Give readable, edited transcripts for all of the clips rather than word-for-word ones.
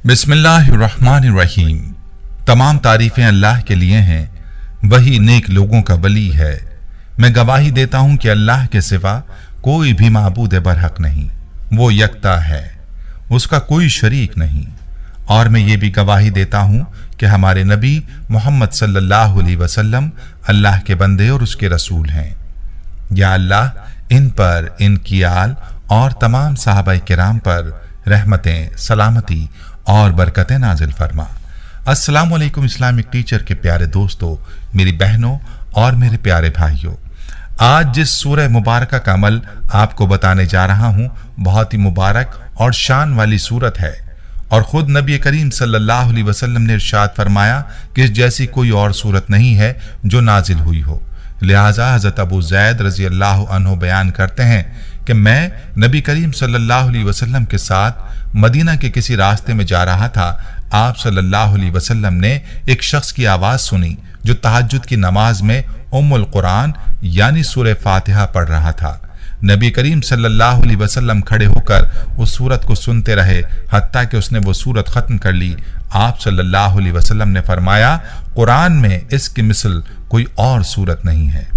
बिस्मिल्लाहिर्रहमानिर्रहीम। तमाम तारीफें अल्लाह के लिए हैं, वही नेक लोगों का वली है। मैं गवाही देता हूं कि अल्लाह के सिवा कोई भी माबूद बरहक नहीं, वो यकता है, उसका कोई शरीक नहीं। और मैं ये भी गवाही देता हूं कि हमारे नबी मोहम्मद सल्लल्लाहु अलैहि वसल्लम अल्लाह के बंदे और उसके रसूल हैं। या अल्लाह इन पर, इनकी आल और तमाम सहाबाए किराम पर रहमतें, सलामती और बरकतें नाजिल फरमा। अस्सलाम वालेकुम इस्लामिक टीचर के प्यारे दोस्तों, मेरी बहनों और मेरे प्यारे भाइयों, आज जिस सूरह मुबारक का अमल आपको बताने जा रहा हूं, बहुत ही मुबारक और शान वाली सूरत है। और खुद नबी करीम सल्लल्लाहु अलैहि वसल्लम ने इरशाद फरमाया कि इस जैसी कोई और सूरत नहीं है जो नाजिल हुई हो। लिहाजा हजरत अबू ज़ैद रज़ी अल्लाह अन्हु बयान करते हैं कि मैं नबी करीम सल्लल्लाहु अलैहि वसल्लम के साथ मदीना के किसी रास्ते में जा रहा था। आप सल्लल्लाहु अलैहि वसल्लम ने एक शख्स की आवाज सुनी जो तहज्जुद की नमाज में उम्मुल कुरान यानी सूरह फातिहा पढ़ रहा था। नबी करीम सल्लल्लाहु अलैहि वसल्लम खड़े होकर उस सूरत को सुनते रहे हत्ता कि उसने वो सूरत खत्म कर ली। आप सल्लल्लाहु अलैहि वसल्लम ने फरमाया, कुरान में इसकी मिसल कोई और सूरत नहीं है।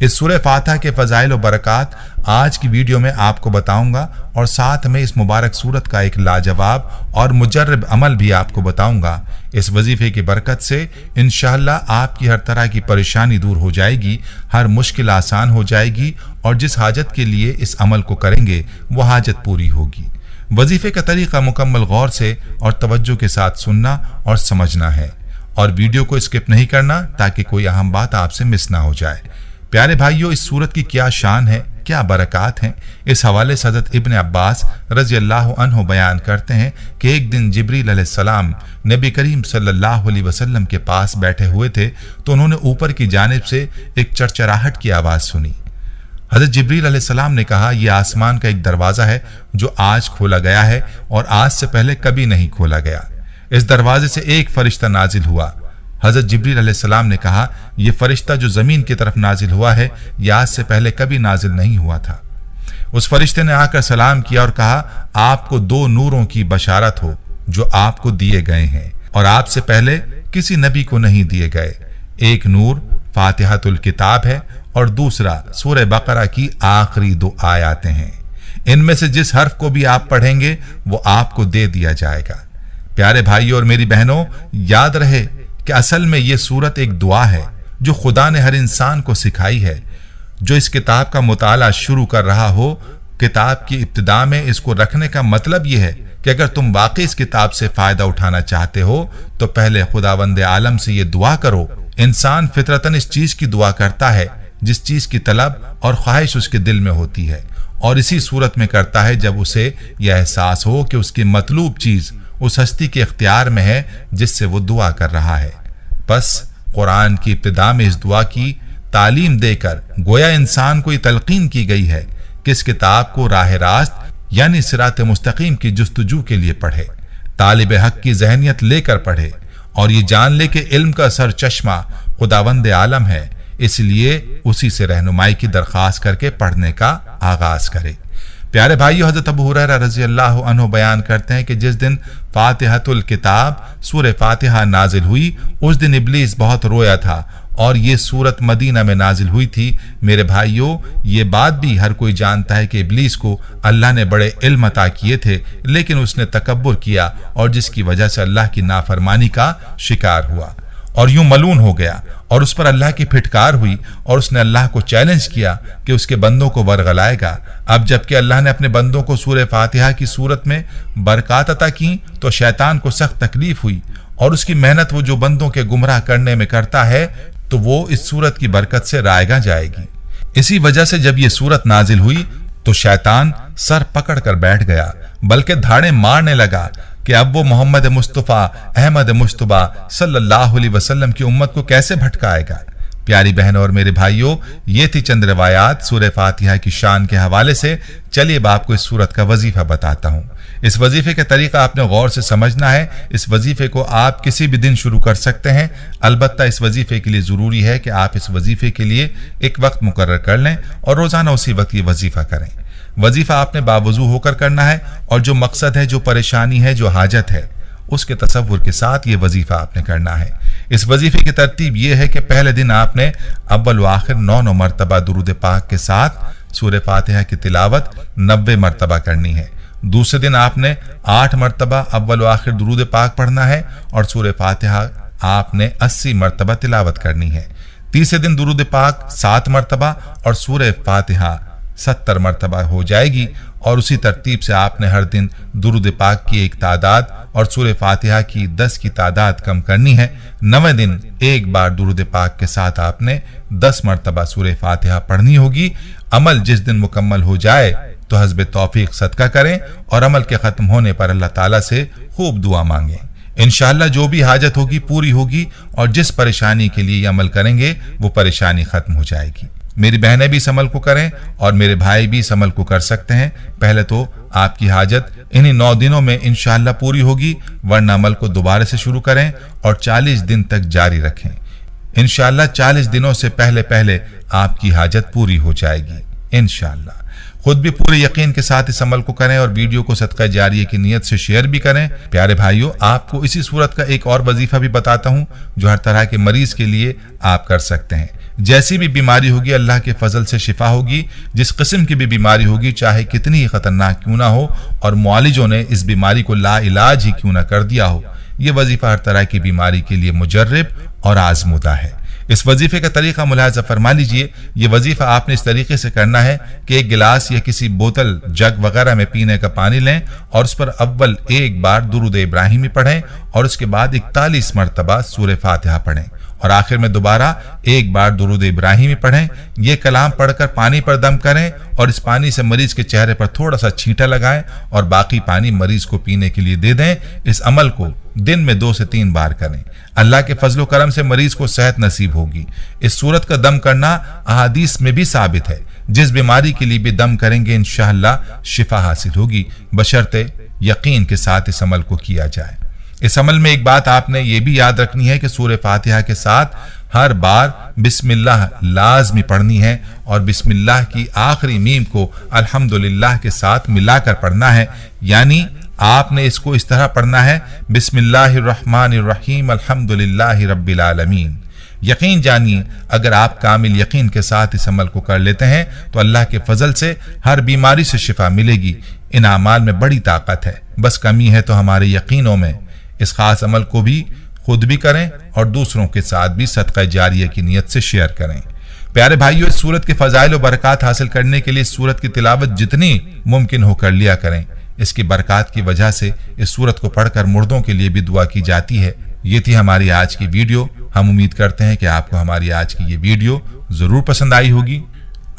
इस सूरह फातिहा के फजाइल और बरक़ात आज की वीडियो में आपको बताऊंगा और साथ में इस मुबारक सूरत का एक लाजवाब और मुजर्रब अमल भी आपको बताऊंगा। इस वजीफे की बरकत से इंशाअल्लाह आपकी हर तरह की परेशानी दूर हो जाएगी, हर मुश्किल आसान हो जाएगी और जिस हाजत के लिए इस अमल को करेंगे वो हाजत पूरी होगी। वजीफे का तरीका मुकम्मल गौर से और तवज्जो के साथ सुनना और समझना है और वीडियो को स्किप नहीं करना ताकि कोई अहम बात आपसे मिस ना हो जाए। प्यारे भाइयों, इस सूरत की क्या शान है, क्या बरक़ात हैं, इस हवाले से हज़रत इब्न अब्बास रज़ी अल्लाह अन्हु बयान करते हैं कि एक दिन जिब्रील अलैहिस्सलाम नबी करीम सल्लल्लाहु अलैहि वसल्लम के पास बैठे हुए थे तो उन्होंने ऊपर की जानिब से एक चरचराहट की आवाज़ सुनी। हज़रत जिब्रील अलैहिस्सलाम ने कहा, यह आसमान का एक दरवाज़ा है जो आज खोला गया है और आज से पहले कभी नहीं खोला गया। इस दरवाजे से एक फरिश्ता नाजिल हुआ। हज़रत जिब्रील अलैहिस्सलाम ने कहा, यह फरिश्ता जो ज़मीन की तरफ नाजिल हुआ है यह आज से पहले कभी नाजिल नहीं हुआ था। उस फरिश्ते ने आकर सलाम किया और कहा, आपको दो नूरों की बशारत हो जो आपको दिए गए हैं और आपसे पहले किसी नबी को नहीं दिए गए। एक नूर फातिहातुल किताब है और दूसरा सूरह बकरा की आखिरी दो आयातें हैं। इनमें से जिस हर्फ को भी आप पढ़ेंगे वो आपको दे दिया जाएगा। प्यारे भाइयों और मेरी बहनों, याद रहे कि असल में ये सूरत एक दुआ है जो खुदा ने हर इंसान को सिखाई है। जो इस किताब का मुताला शुरू कर रहा हो, किताब की इब्तिदा में इसको रखने का मतलब ये है कि अगर तुम वाकई इस किताब से फायदा उठाना चाहते हो तो पहले खुदावंद आलम से ये दुआ करो। इंसान फितरतन इस चीज की दुआ करता है जिस चीज की तलब और ख्वाहिश उसके दिल में होती है और इसी सूरत में करता है जब उसे यह एहसास हो कि उसकी मतलूब चीज उस हस्ती के इख्तियार में है जिससे वो दुआ कर रहा है। बस कुरान की इब्तिदा में इस दुआ की तालीम देकर गोया इंसान को ये तलकीन की गई है कि इस किताब को राह रास्त यानी सिरात मुस्तकीम की जुस्तजू के लिए पढ़े, तालिब हक की जहनियत लेकर पढ़े और ये जान ले कि इल्म का सर चश्मा खुदावंद आलम है, इसलिए उसी से रहनुमाई की दरख्वास्त करके पढ़ने का आगाज करे। प्यारे भाइयों, हज़रत अबू हुरैरा रज़ी अल्लाह अन्हु बयान करते हैं कि जिस दिन फातिहातुल किताब सूरह फातिहा नाजिल हुई उस दिन इब्लीस बहुत रोया था और ये सूरत मदीना में नाजिल हुई थी। मेरे भाइयों, ये बात भी हर कोई जानता है कि इब्लीस को अल्लाह ने बड़े इल्म अता किए थे, लेकिन उसने तकब्बुर किया और जिसकी वजह से अल्लाह की नाफरमानी का शिकार हुआ और यूं मलून हो गया और उस पर अल्लाह की फिटकार हुई और उसने अल्लाह को चैलेंज किया कि उसके बंदों को वरगलाएगा। अब जबकि अल्लाह ने अपने बंदों को सूरह फातिहा की सूरत में बरक़ात अता की तो शैतान को सख्त तकलीफ हुई और उसकी मेहनत वो जो बंदों के गुमराह करने में करता है तो वो इस सूरत की बरकत से रायगा जाएगी। इसी वजह से जब ये सूरत नाजिल हुई तो शैतान सर पकड़ कर बैठ गया, बल्कि धाड़े मारने लगा कि अब वो मोहम्मद मुस्तफ़ा अहमद मुश्तबा सल्लल्लाहु अलैहि वसल्लम की उम्मत को कैसे भटकाएगा। प्यारी बहनों और मेरे भाइयों, ये थी चंद रिवायात सूरह फातिहा की शान के हवाले से। चलिए अब आपको इस सूरत का वजीफा बताता हूँ। इस वजीफे का तरीका आपने गौर से समझना है। इस वजीफे को आप किसी भी दिन शुरू कर सकते हैं, अलबत्ता इस वजीफे के लिए जरूरी है कि आप इस वजीफे के लिए एक वक्त मुकर्रर कर लें और रोजाना उसी वक्त ये वजीफा करें। वजीफा आपने बावजू होकर करना है और जो मकसद है, जो परेशानी है, जो हाजत है उसके तसव्वुर के साथ ये वजीफा आपने करना है। इस वजीफे की तरतीब यह है कि पहले दिन आपने अव्वल व आखिर 9 मरतबा दुरूद पाक के साथ सूरह फातिहा की तिलावत 90 मरतबा करनी है। दूसरे दिन आपने 8 मरतबा अव्वल व आखिर दुरूद पाक पढ़ना है और सूरह फातिहा आपने 80 मरतबा तिलावत करनी है। तीसरे दिन दुरूद पाक 7 मरतबा और सूरह फातिहा 70 मरतबा हो जाएगी और उसी तरतीब से आपने हर दिन दुरूद पाक की एक तादाद और सूरह फातिहा की 10 की तादाद कम करनी है। 9वें दिन एक बार दुरूद पाक के साथ आपने 10 मरतबा सूरह फातिहा पढ़नी होगी। अमल जिस दिन मुकम्मल हो जाए तो हस्ब तौफीक सदका करें और अमल के खत्म होने पर अल्लाह ताला से खूब दुआ मांगें। इंशाअल्लाह जो भी हाजत होगी पूरी होगी और जिस परेशानी के लिए अमल करेंगे वो परेशानी खत्म हो जाएगी। मेरी बहनें भी इस अमल को करें और मेरे भाई भी इस अमल को कर सकते हैं। पहले तो आपकी हाजत इन्हीं 9 दिनों में इंशाअल्लाह पूरी होगी, वरना अमल को दोबारा से शुरू करें और 40 दिन तक जारी रखें। इंशाअल्लाह 40 दिनों से पहले पहले आपकी हाजत पूरी हो जाएगी इंशाअल्लाह। खुद भी पूरे यकीन के साथ इस अमल को करें और वीडियो को सदका जारिया की नीयत से शेयर भी करें। प्यारे भाइयों, आपको इसी सूरत का एक और वजीफा भी बताता हूं जो हर तरह के मरीज के लिए आप कर सकते हैं। जैसी भी बीमारी होगी अल्लाह के फजल से शिफा होगी। जिस किस्म की भी बीमारी होगी, चाहे कितनी ही खतरनाक क्यों ना हो और मुआलिजों ने इस बीमारी को ला इलाज ही क्यों ना कर दिया हो, ये वजीफा हर तरह की बीमारी के लिए मुजर्रिब और आजमुदा है। इस वजीफे का तरीका मुलाहजा फरमा लीजिए। ये वजीफा आपने इस तरीके से करना है कि एक गिलास या किसी बोतल जग वगैरह में पीने का पानी लें और उस पर अव्वल एक बार दुरूद इब्राहिमी पढ़ें और उसके बाद 41 मरतबा सूरह फातिहा पढ़ें और आखिर में दोबारा एक बार दुरूद इब्राहिमी पढ़ें। ये कलाम पढ़कर पानी पर दम करें और इस पानी से मरीज के चेहरे पर थोड़ा सा छींटा लगाएं और बाकी पानी मरीज को पीने के लिए दे दें। इस अमल को दिन में 2 से 3 बार करें। अल्लाह के फजलो करम से मरीज को सेहत नसीब होगी। इस सूरत का दम करना अहादीस में भी साबित है। जिस बीमारी के लिए भी दम करेंगे इंशाअल्लाह शिफा हासिल होगी, बशर्ते यकीन के साथ इस अमल को किया जाए। इस अमल में एक बात आपने ये भी याद रखनी है कि सूरह फातिहा के साथ हर बार बिस्मिल्लाह लाजमी पढ़नी है और बिस्मिल्लाह की आखिरी मीम को अल्हम्दुलिल्लाह के साथ मिलाकर पढ़ना है। यानी आपने इसको इस तरह पढ़ना है, बिस्मिल्लाहिर्रहमानिर्रहीम अल्हम्दुलिल्लाहि रब्बिल आलमीन। यकीन जानिए, अगर आप कामिल यकीन के साथ इस अमल को कर लेते हैं तो अल्लाह के फजल से हर बीमारी से शिफा मिलेगी। इन अमाल में बड़ी ताकत है, बस कमी है तो हमारे यकीनों में। इस खास अमल को भी खुद भी करें और दूसरों के साथ भी सदका जारिया की नीयत से शेयर करें। प्यारे भाइयों, इस सूरत के फजाइल और बरकत हासिल करने के लिए इस सूरत की तिलावत जितनी मुमकिन हो कर लिया करें। इसकी बरकत की वजह से इस सूरत को पढ़कर मुर्दों के लिए भी दुआ की जाती है। ये थी हमारी आज की वीडियो। हम उम्मीद करते हैं कि आपको हमारी आज की ये वीडियो जरूर पसंद आई होगी।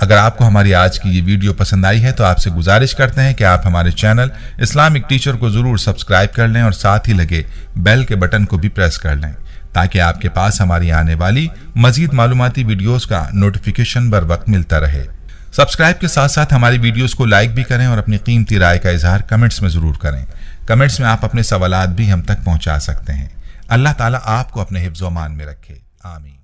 अगर आपको हमारी आज की ये वीडियो पसंद आई है तो आपसे गुजारिश करते हैं कि आप हमारे चैनल इस्लामिक टीचर को जरूर सब्सक्राइब कर लें और साथ ही लगे बेल के बटन को भी प्रेस कर लें ताकि आपके पास हमारी आने वाली मजीद मालूमाती वीडियोस का नोटिफिकेशन बर वक्त मिलता रहे। सब्सक्राइब के साथ साथ हमारी वीडियोस को लाइक भी करें और अपनी कीमती राय का इजहार कमेंट्स में जरूर करें। कमेंट्स में आप अपने सवालात भी हम तक पहुंचा सकते हैं। अल्लाह ताला आपको अपने हिफ्ज़-ओ-मान में रखे। आमीन।